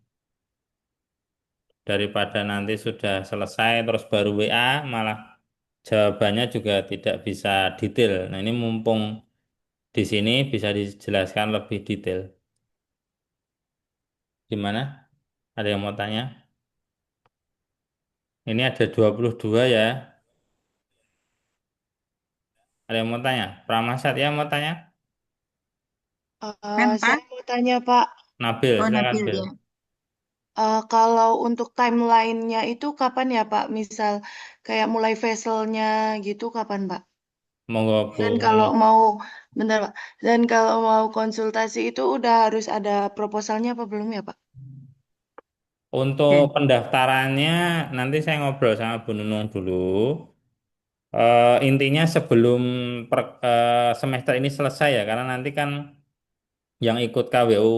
Daripada nanti sudah selesai terus baru WA malah jawabannya juga tidak bisa detail. Nah, ini mumpung di sini bisa dijelaskan lebih detail. Gimana? Ada yang mau tanya? Ini ada 22 ya. Ada yang mau tanya? Pramasat ya mau tanya? Penta. Saya mau tanya Pak, Nabil, Oh, silakan Nabil Bil. ya. kalau untuk timeline-nya itu kapan ya Pak? Misal kayak mulai vesselnya gitu kapan Pak? Monggo Bu Dan kalau Nunung. mau, bentar Pak, dan kalau mau konsultasi itu udah harus ada proposalnya apa belum ya Pak? Untuk Oke. pendaftarannya nanti saya ngobrol sama Bu Nunung dulu. Intinya sebelum semester ini selesai ya, karena nanti kan yang ikut KWU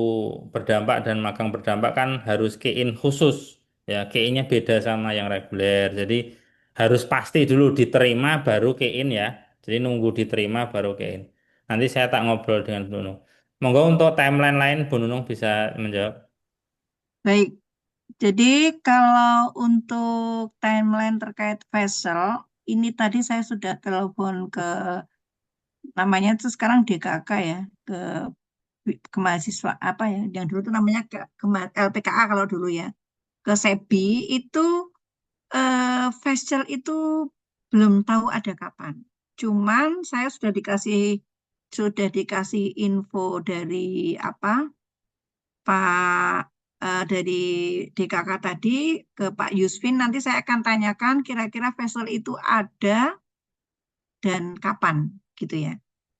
berdampak dan magang berdampak kan harus key-in khusus. Ya, key-innya beda sama yang reguler. Jadi harus pasti dulu diterima baru key-in ya. Jadi nunggu diterima baru key-in. Nanti saya tak ngobrol dengan Bu Nunung. Monggo untuk timeline lain Bu Nunung bisa menjawab. Baik. Jadi kalau untuk timeline terkait vessel, ini tadi saya sudah telepon ke namanya itu sekarang DKK ya, ke mahasiswa apa ya, yang dulu itu namanya LPKA kalau dulu ya, ke SEBI itu vessel itu belum tahu ada kapan. Cuman saya sudah dikasih info dari apa Pak dari DKK tadi ke Pak Yusfin. Nanti saya akan tanyakan kira-kira vessel itu ada dan kapan gitu ya.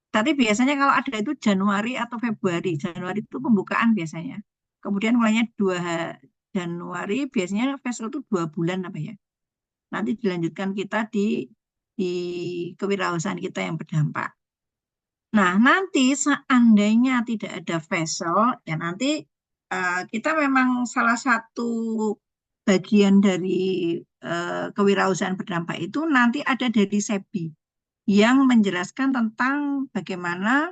Tapi biasanya kalau ada itu Januari atau Februari. Januari itu pembukaan biasanya. Kemudian mulainya Januari, biasanya vessel itu 2 bulan apa ya. Nanti dilanjutkan kita di kewirausahaan kita yang berdampak. Nah, nanti seandainya tidak ada vessel, ya nanti kita memang salah satu bagian dari kewirausahaan berdampak itu nanti ada dari SEBI yang menjelaskan tentang bagaimana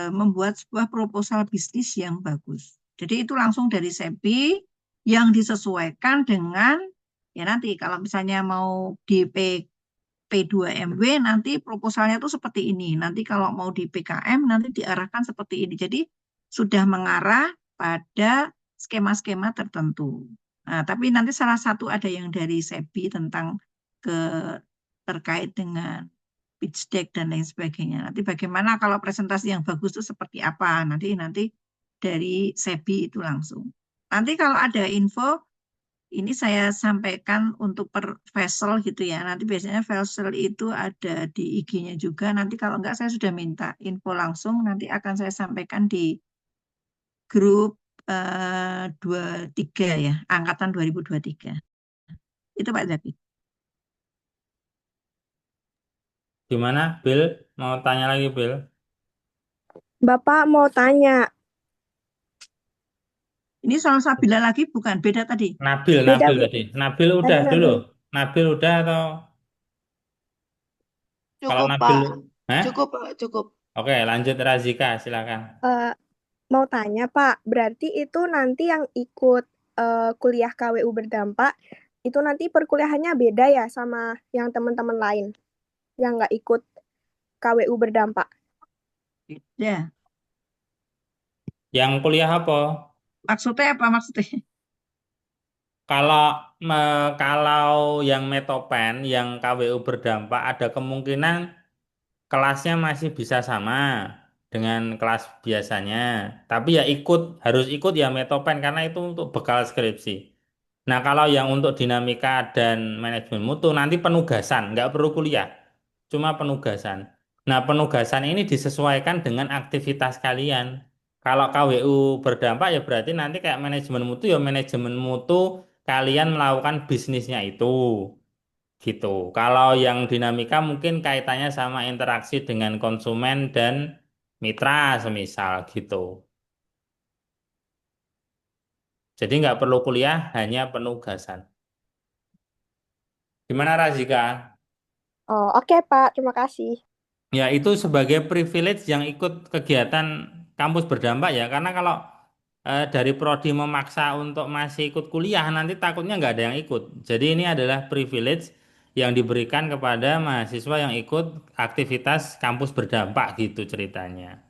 membuat sebuah proposal bisnis yang bagus. Jadi itu langsung dari SEBI yang disesuaikan dengan ya nanti kalau misalnya mau di P2MW nanti proposalnya itu seperti ini. Nanti kalau mau di PKM nanti diarahkan seperti ini. Jadi sudah mengarah pada skema-skema tertentu. Nah, tapi nanti salah satu ada yang dari SEBI tentang ke terkait dengan pitch deck dan lain sebagainya. Nanti bagaimana kalau presentasi yang bagus itu seperti apa? Nanti dari SEBI itu langsung. Nanti kalau ada info ini saya sampaikan untuk per vessel gitu ya. Nanti biasanya vessel itu ada di IG-nya juga. Nanti kalau enggak saya sudah minta info langsung. Nanti akan saya sampaikan di grup 23 ya, angkatan 2023. Itu Pak Zaki. Gimana, Bill? Mau tanya lagi, Bill? Bapak mau tanya, Ini soal Sabila lagi bukan beda tadi. Nabil, beda Nabil Bu, tadi. Nabil tadi udah dulu. Nabil. Nabil udah atau kalau Cukup Nabil, Pak, Hah? cukup Pak, cukup. Oke, lanjut Razika, silakan. Eh, mau tanya Pak, berarti itu nanti yang ikut kuliah KWU berdampak, itu nanti perkuliahannya beda ya sama yang teman-teman lain yang nggak ikut KWU berdampak. Ya, Yang kuliah apa? maksudnya apa maksudnya? Kalau kalau yang Metopen, yang KWU berdampak ada kemungkinan kelasnya masih bisa sama dengan kelas biasanya. Tapi ya harus ikut ya Metopen karena itu untuk bekal skripsi. Nah, kalau yang untuk dinamika dan manajemen mutu nanti penugasan, nggak perlu kuliah, cuma penugasan. Nah, penugasan ini disesuaikan dengan aktivitas kalian. Kalau KWU berdampak ya berarti nanti kayak manajemen mutu ya manajemen mutu kalian melakukan bisnisnya itu gitu. Kalau yang dinamika mungkin kaitannya sama interaksi dengan konsumen dan mitra semisal gitu. Jadi nggak perlu kuliah, hanya penugasan. Gimana Razika? Oh, oke Pak, terima kasih. Ya itu sebagai privilege yang ikut kegiatan kampus berdampak ya. Karena kalau dari prodi memaksa untuk masih ikut kuliah, nanti takutnya nggak ada yang ikut. Jadi ini adalah privilege yang diberikan kepada mahasiswa yang ikut aktivitas kampus berdampak gitu ceritanya.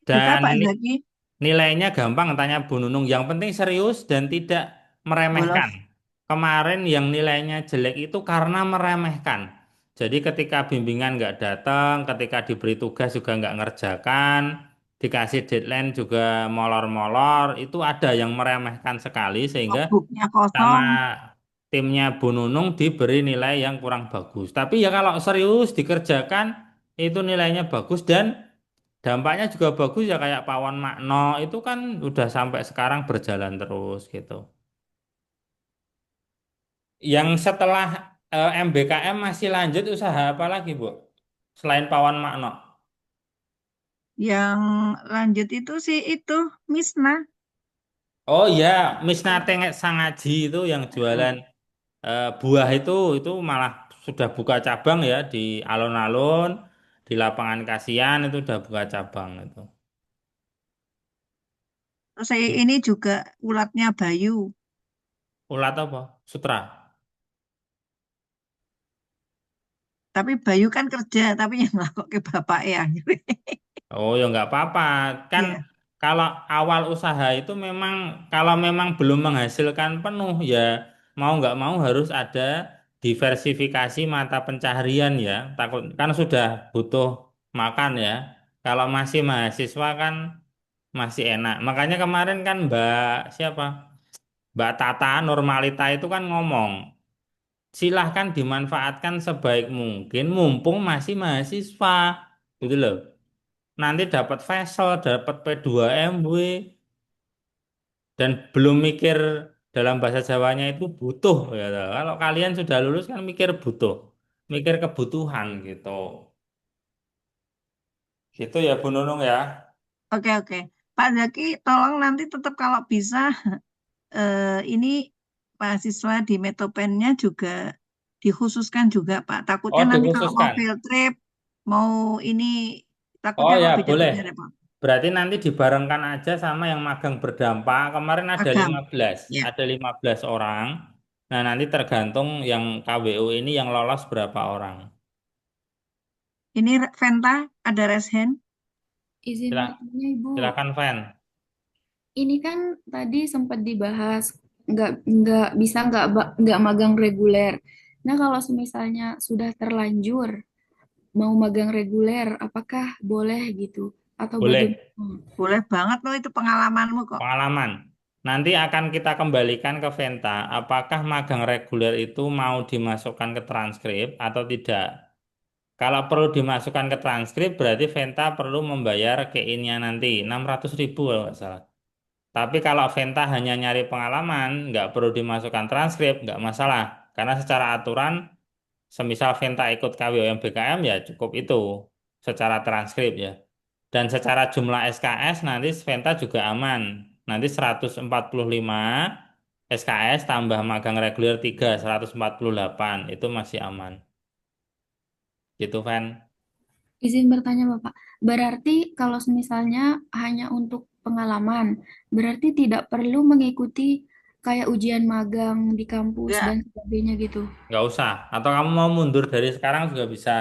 Bisa Dan Pak Zaki nilainya gampang tanya Bu Nunung. Yang penting serius dan tidak meremehkan. bolos. Kemarin yang nilainya jelek itu karena meremehkan. Jadi ketika bimbingan nggak datang, ketika diberi tugas juga nggak ngerjakan, dikasih deadline juga molor-molor, itu ada yang meremehkan sekali sehingga Notebooknya sama kosong. timnya Bu Nunung diberi nilai yang kurang bagus. Tapi ya kalau serius dikerjakan itu nilainya bagus dan dampaknya juga bagus ya kayak Pawon Makno itu kan udah sampai sekarang berjalan terus gitu. Yang setelah MBKM masih lanjut usaha apa lagi, Bu? Selain Pawon Makno. Yang lanjut itu sih itu Misna. Oh ya, Misna Tengek Sangaji itu yang jualan Mm. buah itu malah sudah buka cabang ya di alun-alun, di lapangan Kasian itu udah buka cabang itu. Terus saya ini juga ulatnya Bayu. Ulat apa? Sutra. Tapi Bayu kan kerja, tapi yang ngelakok ke bapak ya. Oh ya nggak apa-apa. Kan Iya. kalau awal usaha itu memang kalau memang belum menghasilkan penuh ya mau nggak mau harus ada diversifikasi mata pencaharian ya. Takut kan sudah butuh makan ya. Kalau masih mahasiswa kan masih enak. Makanya kemarin kan Mbak siapa? Mbak Tata Normalita itu kan ngomong, silahkan dimanfaatkan sebaik mungkin mumpung masih mahasiswa. Gitu loh. Nanti dapat Vessel, dapat P2MW, dan belum mikir dalam bahasa Jawanya itu butuh ya. Kalau kalian sudah lulus kan mikir butuh, mikir kebutuhan gitu. Gitu ya Bu Nunung ya. Oke, oke. Pak Zaki, tolong nanti tetap kalau bisa ini mahasiswa di Metopennya juga dikhususkan juga, Pak. Takutnya Oh nanti kalau mau dikhususkan. field trip, mau ini, Oh takutnya ya kok boleh. beda-beda, Pak. Berarti nanti dibarengkan aja sama yang magang berdampak. Kemarin ada Agam. 15, Ya. ada 15 orang. Nah nanti tergantung yang KWU ini yang lolos berapa orang. Ini Venta, ada raise hand. Izin Sila- bertanya Ibu, Silakan Van. ini kan tadi sempat dibahas nggak bisa nggak magang reguler. Nah kalau misalnya sudah terlanjur mau magang reguler, apakah boleh gitu atau Boleh. bagaimana? Boleh banget loh itu pengalamanmu kok. Pengalaman. Nanti akan kita kembalikan ke Venta, apakah magang reguler itu mau dimasukkan ke transkrip atau tidak. Kalau perlu dimasukkan ke transkrip, berarti Venta perlu membayar keinnya nanti, 600.000 kalau nggak salah. Tapi kalau Venta hanya nyari pengalaman, nggak perlu dimasukkan transkrip, nggak masalah. Karena secara aturan, semisal Venta ikut KWUM BKM ya cukup itu secara transkrip ya. Dan secara jumlah SKS nanti Sventa juga aman. Nanti 145 SKS tambah magang reguler 3, 148 itu masih aman. Gitu, Van. Izin bertanya Bapak, berarti kalau misalnya hanya untuk pengalaman, berarti tidak perlu mengikuti kayak ujian magang di kampus Enggak, dan sebagainya gitu. Nggak usah. Atau kamu mau mundur dari sekarang juga bisa.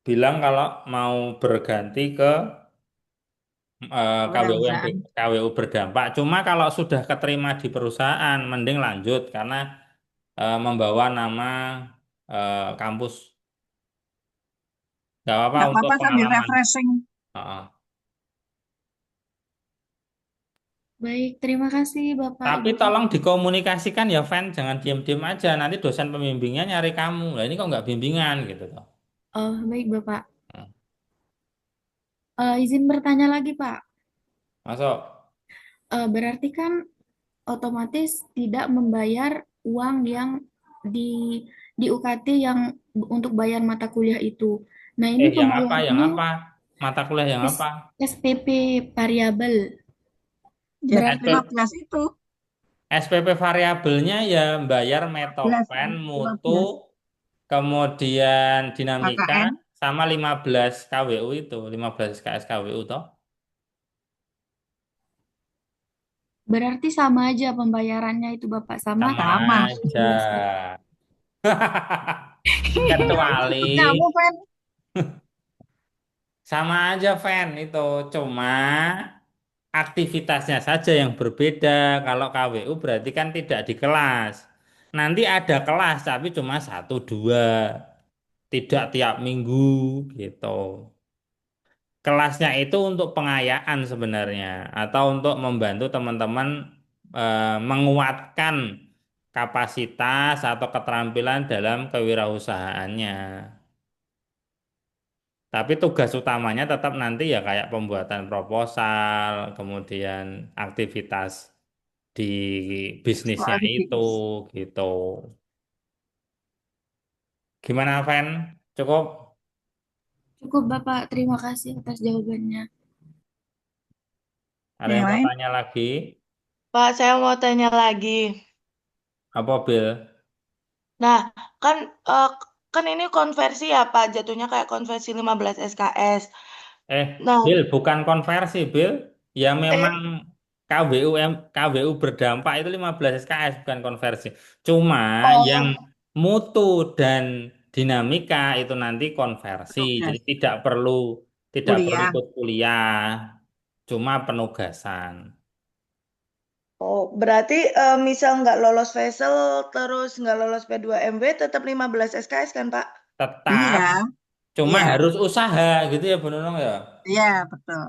Bilang kalau mau berganti ke beda perusahaan. KWU berdampak. Cuma kalau sudah keterima di perusahaan, mending lanjut karena membawa nama kampus. Nggak apa-apa Enggak untuk apa-apa sambil pengalaman. refreshing. Heeh. Baik, terima kasih Bapak Tapi Ibu. tolong dikomunikasikan ya, Van. Jangan diam-diam aja. Nanti dosen pembimbingnya nyari kamu. Lah ini kok nggak bimbingan gitu toh. Oh, baik Bapak. Izin bertanya lagi, Pak. Masuk. Berarti kan otomatis tidak membayar uang yang di di UKT yang untuk bayar mata kuliah itu. Nah, ini Yang apa? Yang pembayarannya apa? Mata kuliah yang apa? SPP variabel. Ya, Berarti SP 15 itu. SPP variabelnya ya bayar 15 metopen, ya, mutu, 15 kemudian dinamika, KKN. sama 15 KWU itu, 15 SKS KWU toh. berarti sama aja pembayarannya itu Bapak sama Sama tapi Sama. aja. 15 ya. Ikut Kecuali kamu, Fen. sama aja Fan itu, cuma aktivitasnya saja yang berbeda. Kalau KWU berarti kan tidak di kelas. Nanti ada kelas tapi cuma satu dua, tidak tiap minggu gitu. Kelasnya itu untuk pengayaan sebenarnya atau untuk membantu teman-teman menguatkan kapasitas atau keterampilan dalam kewirausahaannya. Tapi tugas utamanya tetap nanti ya kayak pembuatan proposal, kemudian aktivitas di bisnisnya Soal di itu bisnis. gitu. Gimana, Van? Cukup? Cukup Bapak, terima kasih atas jawabannya. Ada Yang yang mau lain? tanya lagi? Pak, saya mau tanya lagi. Apa, Bill? Nah, kan eh, kan ini konversi ya, Pak. Jatuhnya kayak konversi 15 SKS. Eh, Nah, Bill, bukan konversi, Bill. Ya memang eh, KWU berdampak itu 15 SKS, bukan konversi. Cuma yang oh, mutu dan dinamika itu nanti konversi. Jadi Tugas. tidak perlu Kuliah. ikut kuliah, cuma penugasan. oh, berarti misal nggak lolos Vesel, terus nggak lolos P2MW, tetap 15 SKS kan, Pak? Tetap, Iya, cuma iya, harus usaha gitu ya, Bu Nunung ya. iya, betul.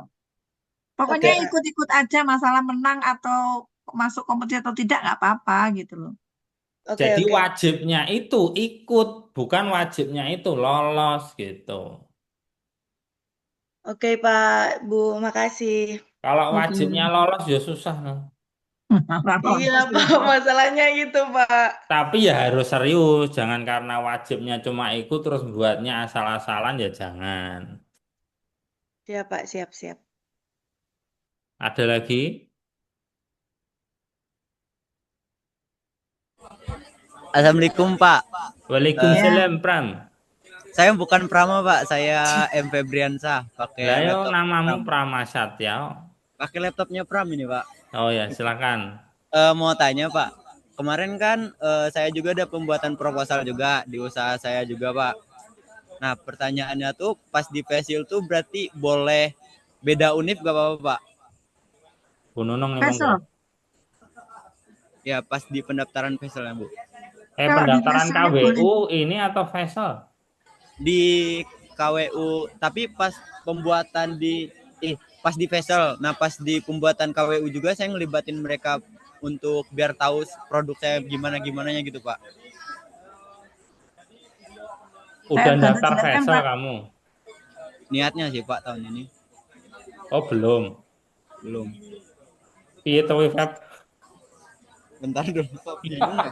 Pokoknya Oke, ikut-ikut aja masalah menang atau masuk kompetisi atau tidak nggak apa-apa gitu loh. oke, Jadi oke. wajibnya itu ikut, bukan wajibnya itu lolos gitu. Oke, Pak, Bu, makasih. Kalau Oke. wajibnya lolos ya susah, no. Iya, Lolos Pak, itu. masalahnya itu, Pak. Tapi ya harus serius, jangan karena wajibnya cuma ikut terus buatnya asal-asalan ya jangan. Siap, Pak, siap, siap. Ada lagi? Assalamualaikum Pak. Eh, Ya, Waalaikumsalam, Pram. saya bukan Prama Pak, saya M Febriansah, Lah pakai yo laptop namamu Pram. Pramasat ya. Pakai laptopnya Pram ini Pak. Oh ya, silakan. Mau tanya Pak, kemarin kan saya juga ada pembuatan proposal juga di usaha saya juga Pak. Nah pertanyaannya tuh pas di Pesil tuh berarti boleh beda univ gak apa-apa Pak? Bu Nunung nih monggo. Faisal. Ya pas di pendaftaran Pesilnya Bu. Kalau di Pendaftaran Faisal boleh. KWU ini atau Faisal? Di KWU tapi pas pembuatan di pas di Vesel. Nah, pas di pembuatan KWU juga saya ngelibatin mereka untuk biar tahu produk saya gimana-gimananya gitu, Pak. Saya Udah bantu daftar jelaskan, Faisal Pak. kamu? Niatnya sih, Pak, tahun ini. Oh, belum. Belum. Piye to Feb? Bentar dulu, Pak. Bingung ya?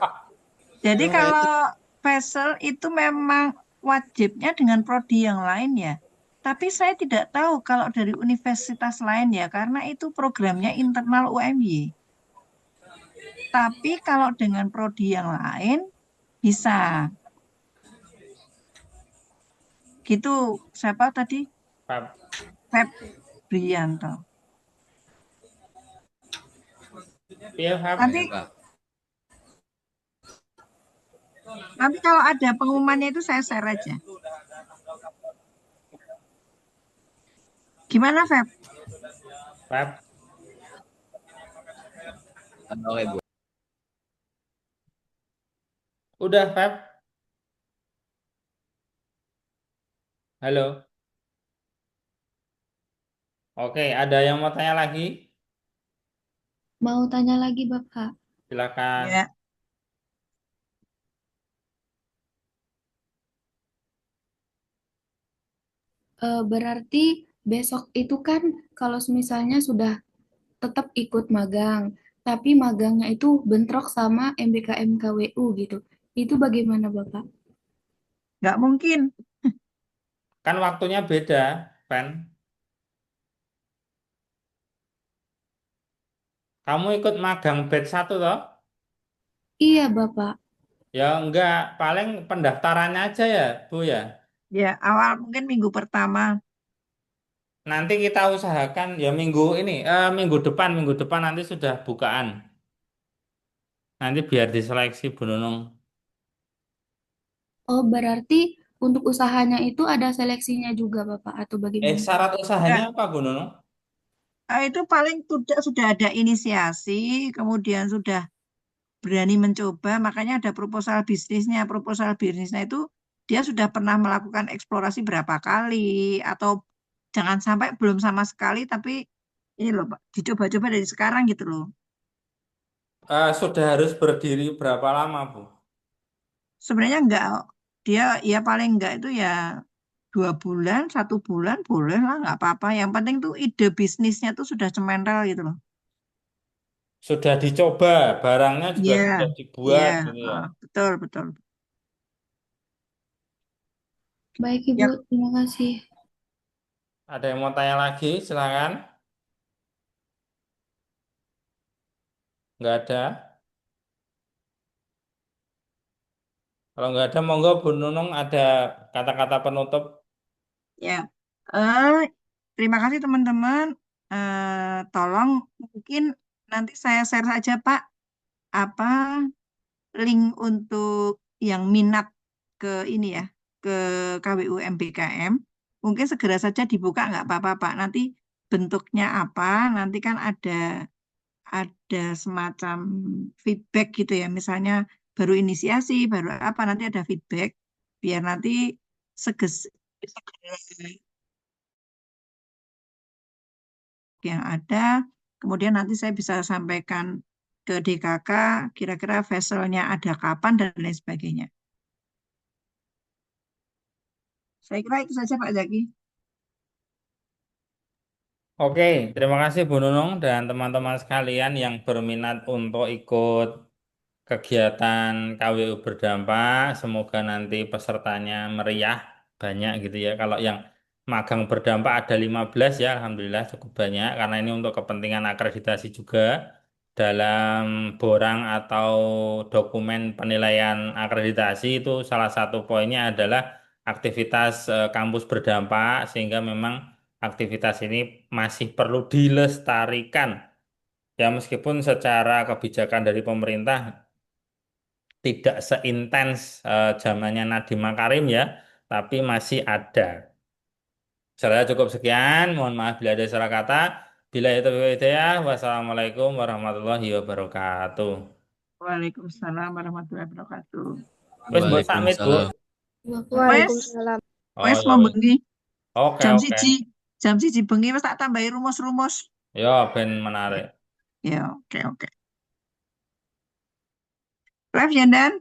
Jadi Bingung kayak itu. kalau Faisal itu memang wajibnya dengan prodi yang lain ya. Tapi saya tidak tahu kalau dari universitas lain ya, karena itu programnya internal UMY. Tapi kalau dengan prodi yang lain bisa. Gitu, siapa tadi? Feb. Feb Brianto. Piye Feb? Oh, ya, Nanti Pak. nanti kalau ada pengumumannya itu saya share aja. Gimana, Feb? Feb. Oke, Bu. Udah Feb? Halo. Oke, ada yang mau tanya lagi? Mau tanya lagi Bapak. Silakan. Ya, Berarti besok itu kan kalau misalnya sudah tetap ikut magang, tapi magangnya itu bentrok sama MBKM KWU gitu. Itu bagaimana Bapak? Nggak mungkin. Kan waktunya beda, Pen. Kamu ikut magang batch 1 toh? Iya Bapak. Ya enggak, paling pendaftarannya aja ya, Bu ya. Ya, awal mungkin minggu pertama. Nanti kita usahakan ya minggu depan nanti sudah bukaan. Nanti biar diseleksi Bu Nunung. Oh, berarti untuk usahanya itu ada seleksinya juga Bapak atau bagaimana? Syarat usahanya Enggak, apa Bu Nunung? itu paling sudah ada inisiasi, kemudian sudah berani mencoba, makanya ada proposal bisnisnya. Proposal bisnisnya itu dia sudah pernah melakukan eksplorasi berapa kali, atau jangan sampai belum sama sekali, tapi ini loh, Pak, dicoba-coba dari sekarang gitu loh. Sudah harus berdiri berapa lama Bu? Sebenarnya enggak, dia ya paling enggak itu ya 2 bulan, 1 bulan boleh lah, nggak apa-apa. Yang penting tuh ide bisnisnya tuh sudah cementel gitu loh. Sudah dicoba, barangnya juga Iya, sudah iya, dibuat gitu ya. betul, betul. Baik Ibu, Ya, terima kasih. Ada yang mau tanya lagi? Silakan. Nggak ada. Kalau nggak ada, monggo Bu Nunung ada kata-kata penutup. ya. Eh, terima kasih teman-teman. Tolong mungkin nanti saya share saja Pak apa link untuk yang minat ke ini ya, ke KWU MBKM. Mungkin segera saja dibuka nggak apa-apa Pak. Nanti bentuknya apa? Nanti kan ada semacam feedback gitu ya. Misalnya baru inisiasi, baru apa, nanti ada feedback. Biar nanti seges segera yang ada. Kemudian nanti saya bisa sampaikan ke DKK, kira-kira vesselnya ada kapan dan lain sebagainya. Saya kira itu saja Pak Zaki. Oke, terima kasih Bu Nunung dan teman-teman sekalian yang berminat untuk ikut kegiatan KWU berdampak. Semoga nanti pesertanya meriah, banyak gitu ya. Kalau yang magang berdampak ada 15 ya, Alhamdulillah cukup banyak. Karena ini untuk kepentingan akreditasi juga. Dalam borang atau dokumen penilaian akreditasi itu salah satu poinnya adalah aktivitas kampus berdampak. Sehingga memang aktivitas ini masih perlu dilestarikan. Ya meskipun secara kebijakan dari pemerintah tidak seintens zamannya Nadiem Makarim ya, tapi masih ada. Saya cukup sekian, mohon maaf bila ada salah kata. Bila itu hidayah, wassalamualaikum warahmatullahi wabarakatuh. Waalaikumsalam warahmatullahi wabarakatuh. Wes mbok samit Bu. Waalaikumsalam. Wes, Waalaikumsalam. Oh wes ya mau wes. bengi. Oke Jam oke. siji, jam siji bengi wes tak tambahi rumus-rumus. Ya ben Ya, menarik. ya, oke, oke. Live ya, Dan?